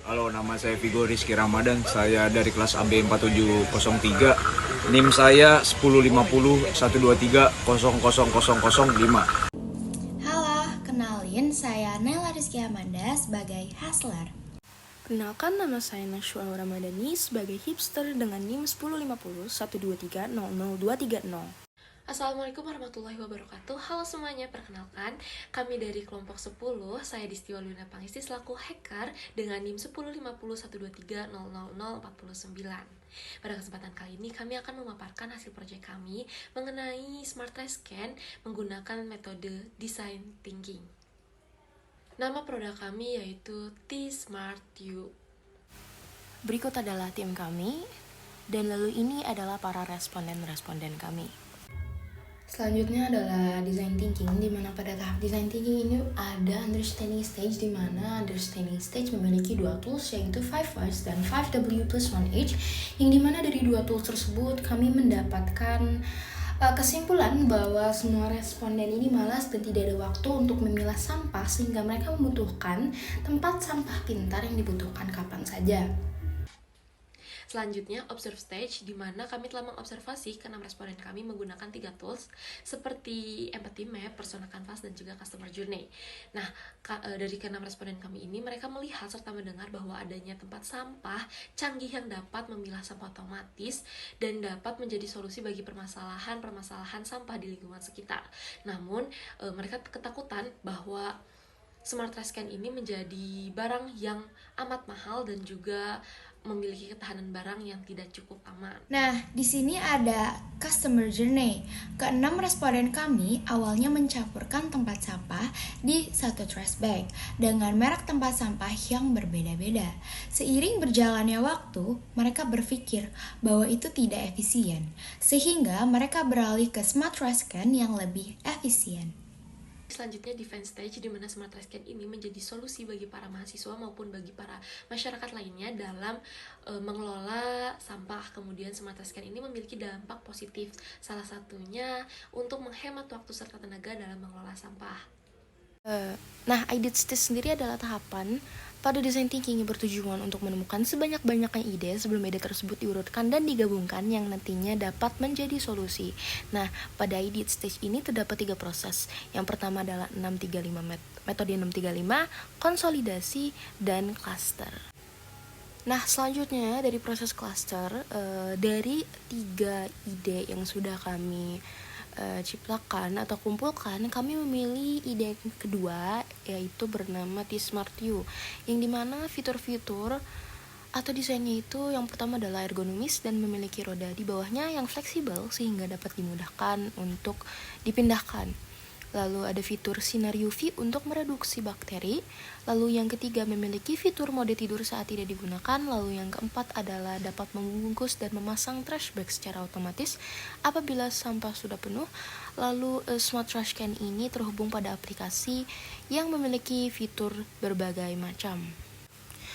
Halo, nama saya Vigo Rizky Ramadan. Saya dari kelas AB 4703. NIM saya 105012300005. Halo, kenalin saya Nela Rizky Amanda sebagai hustler. Kenalkan, nama saya Nashwa Ramadhani sebagai hipster dengan NIM 105012300230. Assalamualaikum warahmatullahi wabarakatuh. Halo semuanya, perkenalkan kami dari kelompok 10. Saya Distiwa Luna Pangisti selaku hacker dengan NIM 105012300049. Pada kesempatan kali ini kami akan memaparkan hasil proyek kami mengenai Smart Trash Can menggunakan metode Design Thinking. Nama produk kami yaitu T-Smart U. Berikut adalah tim kami, dan lalu ini adalah para responden-responden kami. Selanjutnya adalah design thinking, di mana pada tahap design thinking ini ada understanding stage, di mana understanding stage memiliki dua tools, yaitu 5Whys dan 5W plus 1H, yang dimana dari dua tools tersebut kami mendapatkan kesimpulan bahwa semua responden ini malas dan tidak ada waktu untuk memilah sampah, sehingga mereka membutuhkan tempat sampah pintar yang dibutuhkan kapan saja. Selanjutnya, observe stage, di mana kami telah mengobservasi ke-6 responden kami menggunakan 3 tools seperti Empathy Map, Persona Canvas, dan juga Customer Journey. Nah, dari ke-6 responden kami ini, mereka melihat serta mendengar bahwa adanya tempat sampah canggih yang dapat memilah sampah otomatis dan dapat menjadi solusi bagi permasalahan sampah di lingkungan sekitar. Namun, mereka ketakutan bahwa Smart Trash Can ini menjadi barang yang amat mahal dan juga memiliki ketahanan barang yang tidak cukup aman. Nah, di sini ada customer journey. Ke-6 responden kami awalnya mencampurkan tempat sampah di satu trash bag dengan merek tempat sampah yang berbeda-beda. Seiring berjalannya waktu, mereka berpikir bahwa itu tidak efisien, sehingga mereka beralih ke Smart Trash Can yang lebih efisien. Selanjutnya, defense stage, di mana Smart Trash Can ini menjadi solusi bagi para mahasiswa maupun bagi para masyarakat lainnya dalam mengelola sampah. Kemudian Smart Trash Can ini memiliki dampak positif, salah satunya untuk menghemat waktu serta tenaga dalam mengelola sampah. Nah, idea stage sendiri adalah tahapan pada design thinking yang bertujuan untuk menemukan sebanyak-banyaknya ide sebelum ide tersebut diurutkan dan digabungkan yang nantinya dapat menjadi solusi. Nah, pada idea stage ini terdapat 3 proses. Yang pertama adalah 635 metode 635, konsolidasi, dan cluster. Nah, selanjutnya dari proses cluster, dari 3 ide yang sudah kami ciptakan atau kumpulkan, kami memilih ide yang kedua, yaitu bernama T-Smart U, yang dimana fitur-fitur atau desainnya itu yang pertama adalah ergonomis dan memiliki roda di bawahnya yang fleksibel sehingga dapat dimudahkan untuk dipindahkan. Lalu ada fitur sinar UV untuk mereduksi bakteri. Lalu yang ketiga memiliki fitur mode tidur saat tidak digunakan. Lalu yang keempat adalah dapat membungkus dan memasang trash bag secara otomatis apabila sampah sudah penuh. Lalu Smart Trash Can ini terhubung pada aplikasi yang memiliki fitur berbagai macam.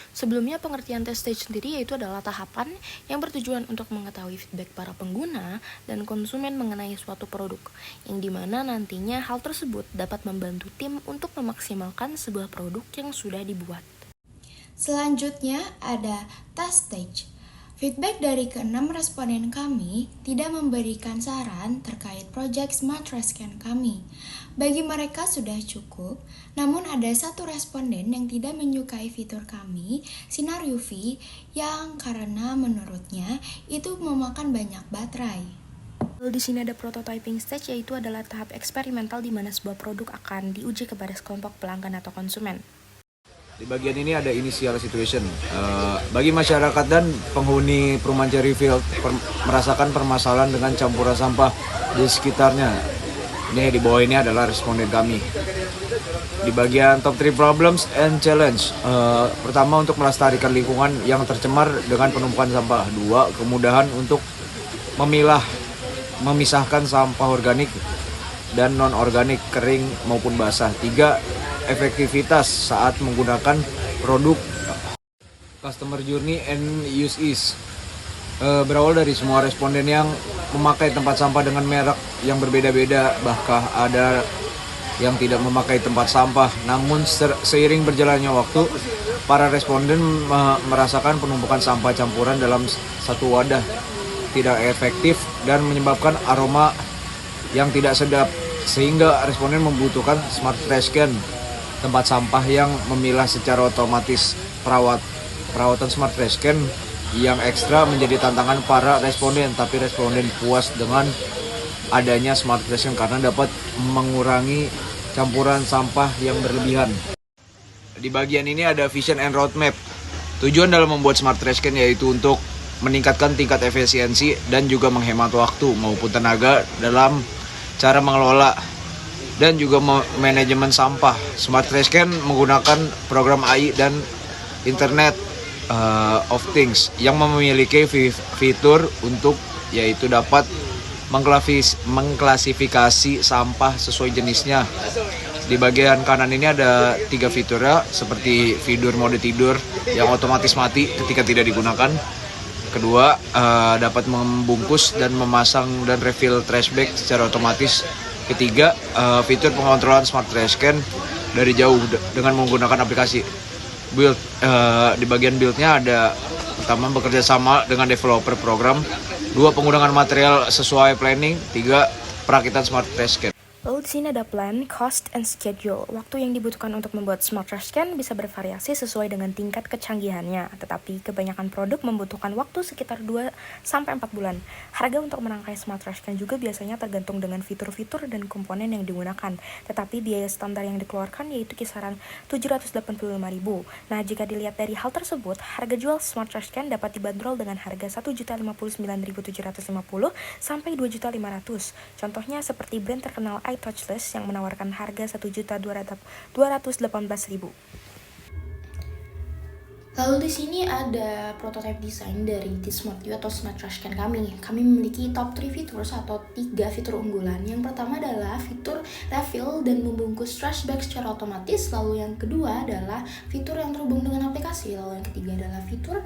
Sebelumnya, pengertian test stage sendiri yaitu adalah tahapan yang bertujuan untuk mengetahui feedback para pengguna dan konsumen mengenai suatu produk, yang dimana nantinya hal tersebut dapat membantu tim untuk memaksimalkan sebuah produk yang sudah dibuat. Selanjutnya ada task stage. Feedback dari ke-6 responden kami tidak memberikan saran terkait proyek Smart Trash Can kami. Bagi mereka sudah cukup, namun ada satu responden yang tidak menyukai fitur kami, sinar UV, yang karena menurutnya itu memakan banyak baterai. Lalu di sini ada prototyping stage, yaitu adalah tahap eksperimental di mana sebuah produk akan diuji kepada kelompok pelanggan atau konsumen. Di bagian ini ada initial situation. Bagi masyarakat dan penghuni perumahan Cherryfield merasakan permasalahan dengan campuran sampah di sekitarnya. Ini di bawah ini adalah responden kami. Di bagian top 3 problems and challenge, pertama untuk melestarikan lingkungan yang tercemar dengan penumpukan sampah. 2, kemudahan untuk memisahkan sampah organik dan non-organik, kering maupun basah. 3, efektivitas saat menggunakan produk. Customer journey and use ease, berawal dari semua responden yang memakai tempat sampah dengan merek yang berbeda-beda, bahkan ada yang tidak memakai tempat sampah. Namun seiring berjalannya waktu, para responden merasakan penumpukan sampah campuran dalam satu wadah tidak efektif dan menyebabkan aroma yang tidak sedap, sehingga responden membutuhkan smart trash can, tempat sampah yang memilah secara otomatis. Perawatan smart trash can yang ekstra menjadi tantangan para responden, tapi responden puas dengan adanya smart trash can karena dapat mengurangi campuran sampah yang berlebihan. Di bagian ini ada vision and roadmap. Tujuan dalam membuat smart trash can yaitu untuk meningkatkan tingkat efisiensi dan juga menghemat waktu maupun tenaga dalam cara mengelola dan juga manajemen sampah. Smart trash can menggunakan program AI dan Internet of Things yang memiliki fitur untuk yaitu dapat mengklasifikasi sampah sesuai jenisnya. Di bagian kanan ini ada 3 fiturnya, seperti fitur mode tidur yang otomatis mati ketika tidak digunakan. Kedua, dapat membungkus dan memasang dan refill trash bag secara otomatis. Ketiga, fitur pengontrolan smart trash can dari jauh dengan menggunakan aplikasi. Build, di bagian build-nya ada pertama bekerja sama dengan developer program, 2 penggunaan material sesuai planning, 3 perakitan smart trash can. Lalu di sini ada plan, cost, and schedule. Waktu yang dibutuhkan untuk membuat smart trash can bisa bervariasi sesuai dengan tingkat kecanggihannya, tetapi kebanyakan produk membutuhkan waktu sekitar 2-4 bulan. Harga untuk merangkai smart trash can juga biasanya tergantung dengan fitur-fitur dan komponen yang digunakan, tetapi biaya standar yang dikeluarkan yaitu kisaran Rp785.000. Nah, jika dilihat dari hal tersebut, harga jual smart trash can dapat dibanderol dengan harga Rp1.059.750 sampai Rp2.500.000. Contohnya seperti brand terkenal iTouchless yang menawarkan harga Rp1.218.000. Lalu di sini ada prototipe desain dari T-Smart U atau Smart Trash Can kami. Kami memiliki top 3 features atau 3 fitur unggulan. Yang pertama adalah fitur refill dan membungkus trash bag secara otomatis. Lalu yang kedua adalah fitur yang terhubung dengan aplikasi. Lalu yang ketiga adalah fitur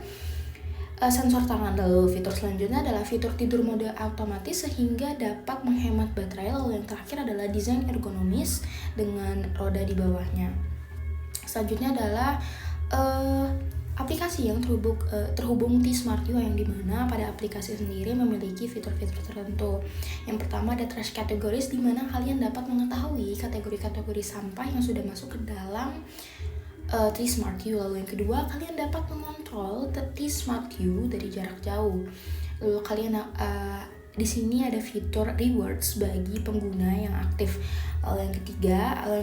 sensor tangan. Lalu fitur selanjutnya adalah fitur tidur mode otomatis sehingga dapat menghemat baterai. Lalu yang terakhir adalah desain ergonomis dengan roda di bawahnya. Selanjutnya adalah aplikasi yang terhubung T-Smart U, yang dimana pada aplikasi sendiri memiliki fitur-fitur tertentu. Yang pertama ada trash categories, dimana kalian dapat mengetahui kategori-kategori sampah yang sudah masuk ke dalam T-Smart U. Lalu yang kedua, kalian dapat mengontrol T-Smart U dari jarak jauh. Lalu kalian di sini ada fitur rewards bagi pengguna yang aktif. Lalu yang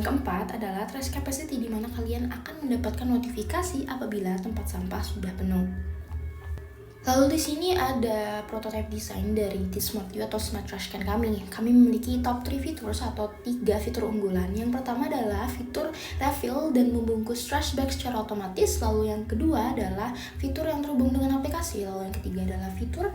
keempat adalah trash capacity, di mana kalian akan mendapatkan notifikasi apabila tempat sampah sudah penuh. Lalu di sini ada prototipe desain dari T-Smart U atau Smart Trash Can kami. Kami memiliki top 3 features atau 3 fitur unggulan. Yang pertama adalah fitur refill dan membungkus trash bag secara otomatis. Lalu yang kedua adalah fitur yang terhubung dengan aplikasi. Lalu yang ketiga adalah fitur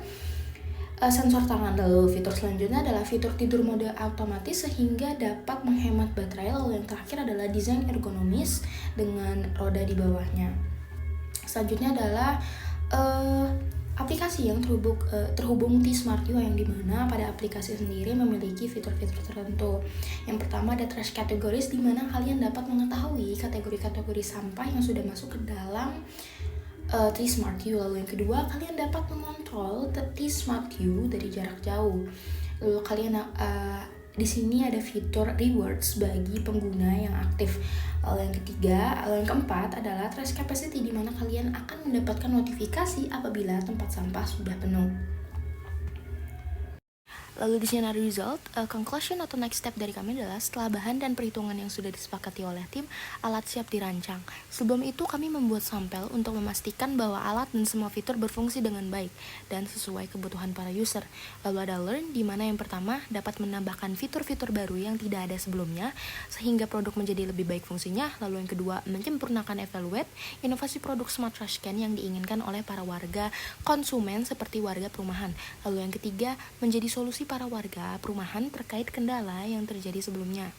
sensor tangan. Lalu fitur selanjutnya adalah fitur tidur mode otomatis sehingga dapat menghemat baterai. Lalu yang terakhir adalah desain ergonomis dengan roda di bawahnya. Selanjutnya adalah aplikasi yang terhubung T-Smart U, yang dimana pada aplikasi sendiri memiliki fitur-fitur tertentu. Yang pertama ada trash categories, di mana kalian dapat mengetahui kategori-kategori sampah yang sudah masuk ke dalam T-Smart U. Lalu yang kedua, kalian dapat mengontrol T-Smart U dari jarak jauh. Lalu kalian di sini ada fitur rewards bagi pengguna yang aktif. Lalu yang keempat adalah trash capacity, di mana kalian akan mendapatkan notifikasi apabila tempat sampah sudah penuh. Lalu di sini ada result, conclusion atau next step dari kami adalah setelah bahan dan perhitungan yang sudah disepakati oleh tim, alat siap dirancang. Sebelum itu kami membuat sampel untuk memastikan bahwa alat dan semua fitur berfungsi dengan baik dan sesuai kebutuhan para user. Lalu ada learn, di mana yang pertama dapat menambahkan fitur-fitur baru yang tidak ada sebelumnya sehingga produk menjadi lebih baik fungsinya. Lalu yang kedua, menyempurnakan evaluate, inovasi produk smart trash can yang diinginkan oleh para warga konsumen seperti warga perumahan. Lalu yang ketiga, menjadi solusi para warga perumahan terkait kendala yang terjadi sebelumnya.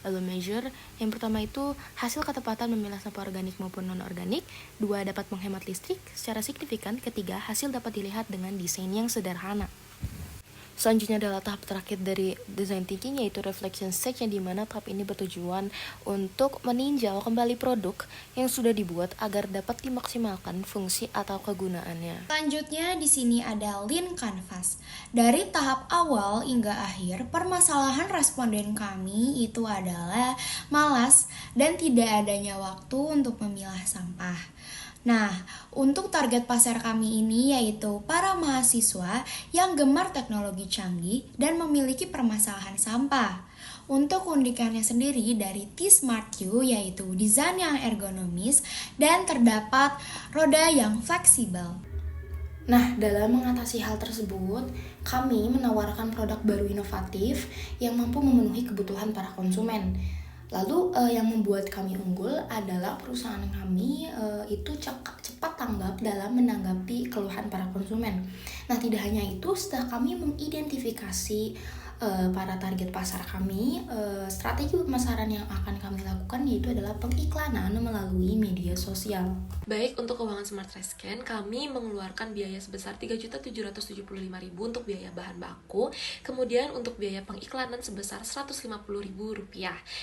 Lalu measure, yang pertama itu hasil ketepatan memilah sampah organik maupun non-organik. 2, dapat menghemat listrik secara signifikan. Ketiga, hasil dapat dilihat dengan desain yang sederhana. Selanjutnya adalah tahap terakhir dari design thinking, yaitu reflection stage, yang dimana tahap ini bertujuan untuk meninjau kembali produk yang sudah dibuat agar dapat dimaksimalkan fungsi atau kegunaannya. Selanjutnya di sini ada lean canvas. Dari tahap awal hingga akhir, permasalahan responden kami itu adalah malas dan tidak adanya waktu untuk memilah sampah. Nah, untuk target pasar kami ini yaitu para mahasiswa yang gemar teknologi canggih dan memiliki permasalahan sampah. Untuk keunikannya sendiri dari T-Smart U yaitu desain yang ergonomis dan terdapat roda yang fleksibel. Nah, dalam mengatasi hal tersebut, kami menawarkan produk baru inovatif yang mampu memenuhi kebutuhan para konsumen. Lalu yang membuat kami unggul adalah perusahaan kami itu cepat tanggap dalam menanggapi keluhan para konsumen. Nah, tidak hanya itu, setelah kami mengidentifikasi para target pasar kami, strategi pemasaran yang akan kami lakukan yaitu adalah pengiklanan melalui media sosial. Baik, untuk keuangan Smart Rescan, kami mengeluarkan biaya sebesar Rp3.775.000 untuk biaya bahan baku, kemudian untuk biaya pengiklanan sebesar Rp150.000.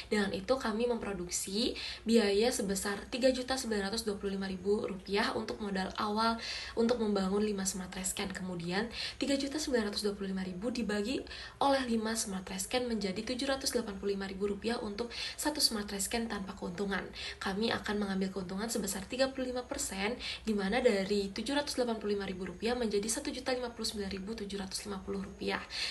Dengan itu kami memproduksi biaya sebesar Rp3.925.000 untuk modal awal untuk membangun 5 Smart Rescan. Kemudian Rp3.925.000 dibagi oleh 5 Smart Rescan menjadi Rp785.000 untuk 1 Smart Rescan tanpa keuntungan. Kami akan mengambil keuntungan sebesar 35%, di mana dari Rp785.000 menjadi Rp1.059.750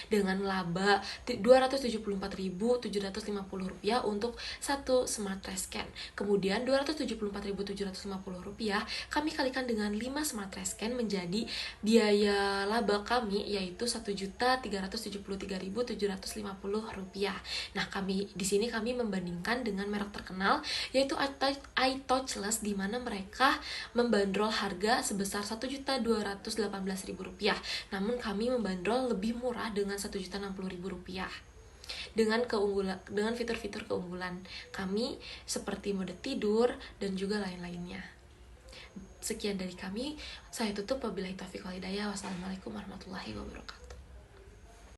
dengan laba Rp274.750 untuk 1 Smart Rescan. Kemudian Rp274.750 kami kalikan dengan 5 Smart Rescan menjadi biaya laba kami yaitu Rp1.373.750. Nah, di sini kami membandingkan dengan merek terkenal yaitu iTouchless, di mana mereka membandrol harga sebesar Rp1.218.000. Namun kami membandrol lebih murah dengan Rp1.060.000. Dengan fitur-fitur keunggulan kami seperti mode tidur dan juga lain-lainnya. Sekian dari kami, saya tutup. Wabillahi taufiq wal hidayah. Wassalamualaikum warahmatullahi wabarakatuh.